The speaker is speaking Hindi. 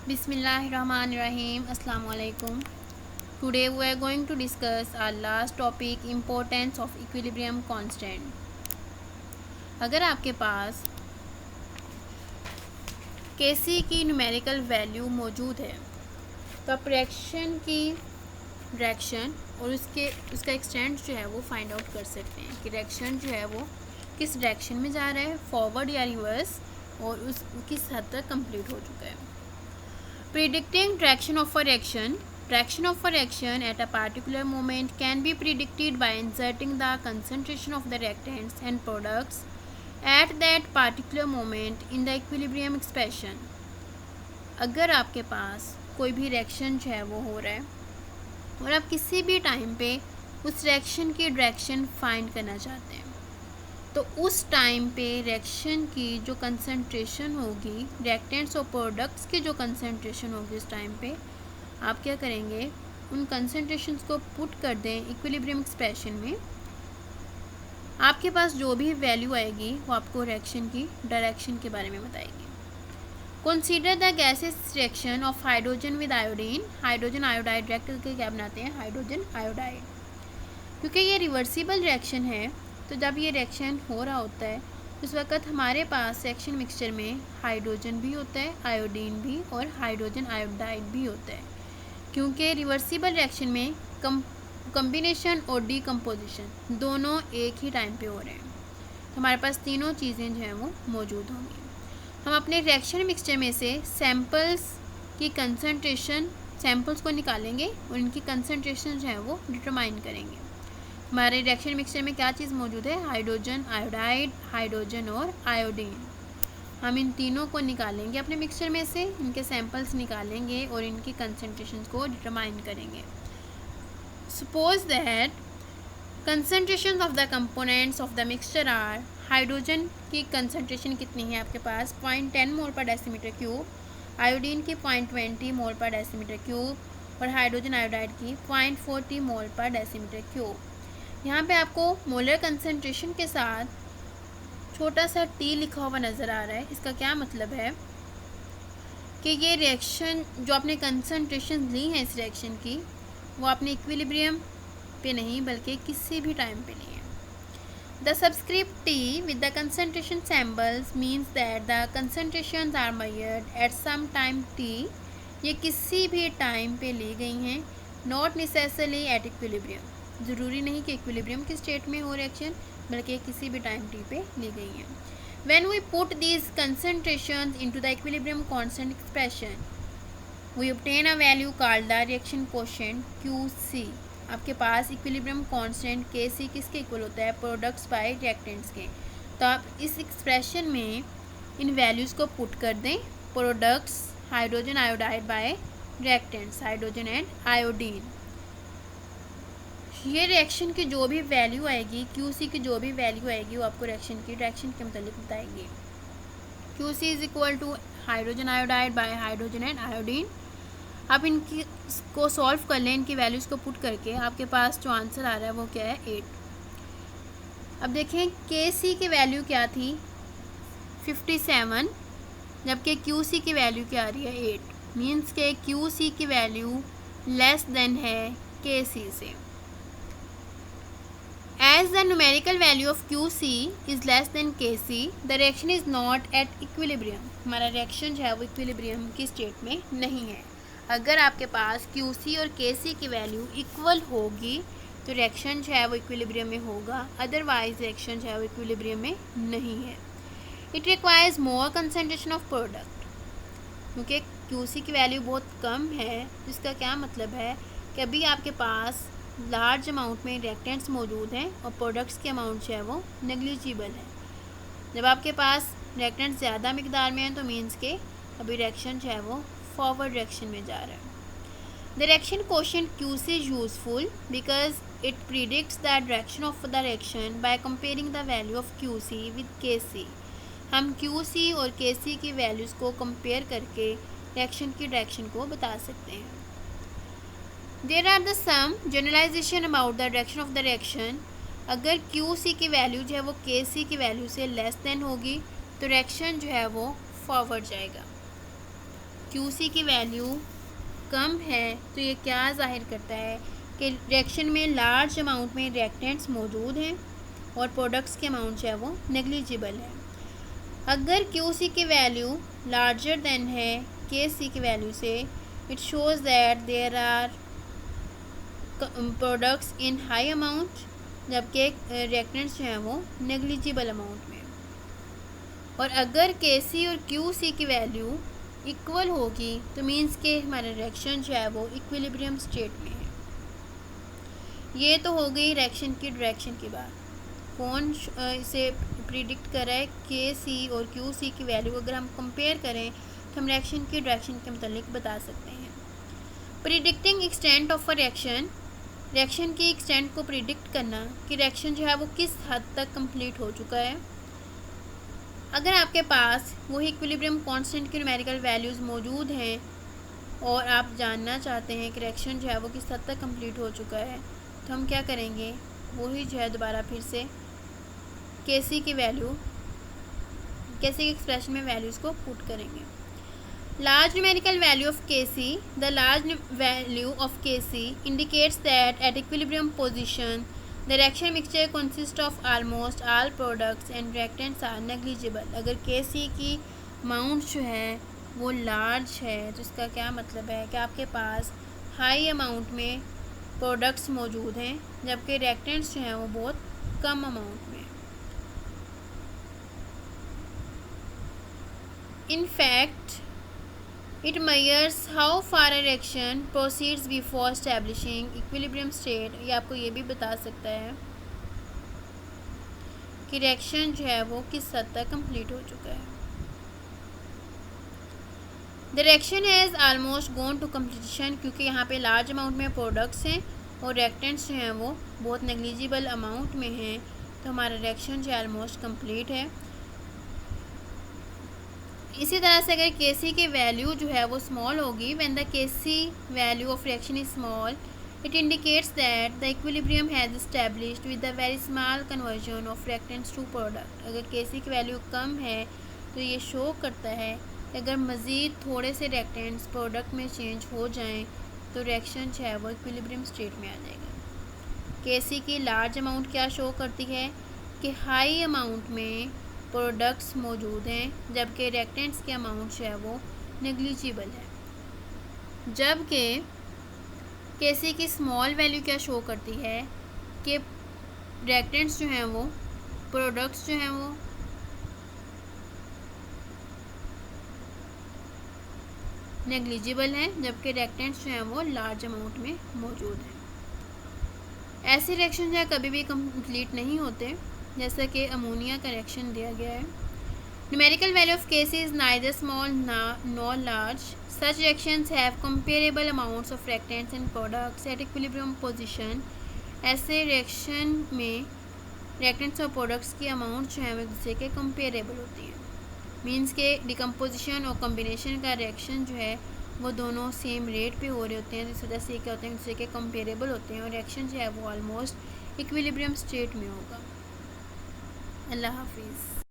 Bismillahirrahmanirrahim. Assalamu alaikum. Today we are going to discuss our last topic, importance of equilibrium constant. अगर आपके पास Kc की न्यूमेरिकल वैल्यू मौजूद है तो आप रिएक्शन की डायरेक्शन और उसका एक्सटेंट जो है वो फाइंड आउट कर सकते हैं कि रिएक्शन जो है वो किस डायरेक्शन में जा रहा है, फॉरवर्ड या रिवर्स, और उस किस हद तक कंप्लीट हो चुका है. Predicting direction of a reaction at a particular moment can be predicted by inserting the concentration of the reactants and products at that particular moment in the equilibrium expression. अगर आपके पास कोई भी रिएक्शन जो है वो हो रहा है और आप किसी भी टाइम पे उस रिएक्शन की डायरेक्शन फाइंड करना चाहते हैं तो उस टाइम पे रिएक्शन की जो कंसंट्रेशन होगी, रिएक्टेंट्स और प्रोडक्ट्स की जो कंसंट्रेशन होगी उस टाइम पे, आप क्या करेंगे, उन कंसंट्रेशंस को पुट कर दें इक्विलिब्रियम एक्सप्रेशन में. आपके पास जो भी वैल्यू आएगी वो आपको रिएक्शन की डायरेक्शन के बारे में बताएगी. Consider the gases reaction of hydrogen with iodine. Hydrogen iodide react करके क्या बनाते हैं, हाइड्रोजन आयोडाइड. क्योंकि ये रिवर्सिबल रिएक्शन है तो जब ये रिएक्शन हो रहा होता है उस वक़्त हमारे पास रिएक्शन मिक्सचर में हाइड्रोजन भी होता है, आयोडीन भी, और हाइड्रोजन आयोडाइड भी होता है. क्योंकि रिवर्सिबल रिएक्शन में कम्बिनेशन और डीकम्पोजिशन दोनों एक ही टाइम पे हो रहे हैं तो हमारे पास तीनों चीज़ें जो हैं वो मौजूद होंगी. हम अपने रिएक्शन मिक्सचर में से सैम्पल्स को निकालेंगे और इनकी कंसनट्रेशन जो है वो डिटरमाइन करेंगे. हमारे रिएक्शन मिक्सचर में क्या चीज़ मौजूद है, हाइड्रोजन आयोडाइड, हाइड्रोजन और आयोडीन. हम इन तीनों को निकालेंगे अपने मिक्सचर में से, इनके सैंपल्स निकालेंगे और इनकी कंसंट्रेशन को डिटरमाइन करेंगे. Suppose that concentration of the components of the mixture are. Hydrogen की कंसंट्रेशन कितनी है आपके पास, 0.10 मोल पर डेसीमीटर क्यूब, आयोडीन की 0.20 मोल पर डेसीमीटर क्यूब और हाइड्रोजन आयोडाइड की 0.40 मोल पर डेसीमीटर क्यूब. यहाँ पे आपको मोलर कंसंट्रेशन के साथ छोटा सा टी लिखा हुआ नज़र आ रहा है. इसका क्या मतलब है कि ये रिएक्शन जो आपने कंसंट्रेशन ली है इस रिएक्शन की वो आपने इक्विलिब्रियम पे नहीं बल्कि किसी भी टाइम पे ली है. The subscript t with the concentration samples means that the concentrations are measured at some time t. ये किसी भी टाइम पे ली गई हैं, नॉट नेसेसरली एट इक्विलिब्रियम. ज़रूरी नहीं कि इक्विलिब्रियम की स्टेट में हो रिएक्शन, बल्कि किसी भी टाइम टी पे ली गई हैं. When we put these concentrations into the equilibrium constant expression we obtain a value called the reaction coefficient QC. आपके पास इक्विलिब्रियम कांस्टेंट KC किसके इक्वल होता है, प्रोडक्ट्स बाय रिएक्टेंट्स के. तो आप इस एक्सप्रेशन में इन वैल्यूज़ को पुट कर दें, products hydrogen iodide bye reactants hydrogen and iodine. ये रिएक्शन की जो भी वैल्यू आएगी, QC की जो भी वैल्यू आएगी वो आपको रिएक्शन की डायरेक्शन के मतलब बताएगी. QC is equal to hydrogen iodide by hydrogen and iodine. आप इनकी को सॉल्व कर लें, इनकी वैल्यूज़ को पुट करके आपके पास जो आंसर आ रहा है वो क्या है, 8. अब देखें KC की वैल्यू क्या थी, 57, जबकि QC की वैल्यू क्या आ रही है, 8. मीन्स के QC की वैल्यू लेस देन है KC से. As the numerical value of QC is less than Kc, the reaction is not at equilibrium. हमारा रिएक्शन जो है वो इक्विलिब्रियम की स्टेट में नहीं है. अगर आपके पास QC और KC की वैल्यू इक्वल होगी तो रिएक्शन जो है वो इक्विलिब्रियम में होगा, अदरवाइज रिएक्शन जो है वो इक्विलिब्रियम में नहीं है. It requires more concentration of product. क्योंकि QC की वैल्यू बहुत कम है, जिसका क्या मतलब है कि अभी आपके पास लार्ज अमाउंट में रिएक्टेंट्स मौजूद हैं और प्रोडक्ट्स की अमाउंट जो है वो नेग्लिजिबल है. जब आपके पास रिएक्टेंट्स ज़्यादा मिकदार में हैं तो मीन्स के अभी रिएक्शन जो है वो फॉरवर्ड रिएक्शन में जा रहा है. The reaction coefficient QC is useful because it predicts the direction of the reaction by comparing the value of QC with KC. हम QC और KC की वैल्यूज़ को कंपेयर करके रिएक्शन की डायरेक्शन को बता सकते हैं. There are the some generalization about the direction of the reaction. अगर QC की वैल्यू जो है वो KC की वैल्यू से लेस देन होगी तो रिएक्शन जो है वो फॉरवर्ड जाएगा. QC की वैल्यू कम है तो ये क्या ज़ाहिर करता है कि रिएक्शन में लार्ज अमाउंट में रिएक्टेंट्स मौजूद हैं और प्रोडक्ट्स के अमाउंट जो है वो नेग्लिजिबल है। अगर QC की वैल्यू लार्जर देन है KC की वैल्यू से, it shows that there are products in high amount, जबकि रिएक्टेंट्स जो हैं वो नेग्लिजिबल अमाउंट में। और अगर KC और QC की वैल्यू इक्वल होगी तो मीन्स के हमारा रिएक्शन जो है वो इक्विलिब्रियम स्टेट में है। ये तो हो गई रिएक्शन की डायरेक्शन की बात। कौन इसे प्रिडिक्ट कर रहा है? KC और QC की वैल्यू अगर हम कंपेयर करें तो हम रिएक्शन की डायरेक्शन के मुतालिक बता सकते हैं। Predicting extent of a reaction, reaction की एक्सटेंट को प्रिडिक्ट करना कि रिएक्शन जो है वो किस हद तक कंप्लीट हो चुका है। अगर आपके पास वही इक्विलिब्रियम कांस्टेंट की न्यूमेरिकल वैल्यूज़ मौजूद हैं और आप जानना चाहते हैं कि रिएक्शन जो है वो किस हद तक कंप्लीट हो चुका है, तो हम क्या करेंगे, वही जो है दोबारा फिर से KC की वैल्यू, KC के एक्सप्रेशन में वैल्यूज़ को पुट करेंगे। Large numerical value of KC, the large value of KC indicates that at equilibrium position the reaction mixture consists of almost all products and reactants are negligible। अगर KC की अमाउंट जो है वो लार्ज है तो इसका क्या मतलब है कि आपके पास हाई अमाउंट में प्रोडक्ट्स मौजूद हैं, जबकि रिएक्टेंट्स जो हैं वो बहुत कम अमाउंट में। In fact it measures how far a reaction proceeds before establishing equilibrium state. ये आपको ये भी बता सकता है कि रिएक्शन जो है वो किस हद तक कंप्लीट हो चुका है। The reaction has almost gone to completion, क्योंकि यहाँ पे लार्ज अमाउंट में प्रोडक्ट्स हैं और रिएक्टेंट्स जो हैं वो बहुत नेग्लिजिबल अमाउंट में हैं, तो हमारा रिएक्शन जो है आलमोस्ट कंप्लीट है। इसी तरह से अगर KC की वैल्यू जो है वो स्मॉल होगी, when the KC value of reaction is small it indicates that the equilibrium has established with the very small conversion of reactants to product. अगर KC की वैल्यू कम है तो ये शो करता है कि अगर मज़ीद थोड़े से रिएक्टेंट्स प्रोडक्ट में चेंज हो जाएं तो रिएक्शन जो है वो इक्विलिब्रियम स्टेट में आ जाएगा। KC की लार्ज अमाउंट क्या शो करती है कि हाई अमाउंट में प्रोडक्ट्स मौजूद हैं, जबकि रिएक्टेंट्स के अमाउंट जो है वो नेग्लिजिबल है। जबकि KC की स्मॉल वैल्यू क्या शो करती है कि रिएक्टेंट्स जो हैं वो प्रोडक्ट्स जो हैं वो नेग्लिजिबल हैं, जबकि रिएक्टेंट्स जो हैं वो लार्ज अमाउंट में मौजूद हैं। ऐसे रिएक्शन जो है कभी भी कंप्लीट नहीं होते, जैसा कि अमोनिया का रिएक्शन दिया गया है। Numerical value of KC is neither small nor large. Such reactions have comparable amounts of reactants and products at equilibrium position. ऐसे रिएक्शन में रिएक्टेंट्स और प्रोडक्ट्स की अमाउंट जो है वो एक दूसरे के कंपेरेबल होती हैं। मीन्स के डिकम्पोजिशन और कम्बिनेशन का रिएक्शन जो है वो दोनों सेम रेट पे हो रहे होते हैं, जिस वजह से क्या होते हैं, एक दूसरे के कंपेरेबल होते हैं और रिएक्शन जो है वो ऑलमोस्ट इक्विलिब्रियम स्टेट में होगा। अल्लाह हाफिज़।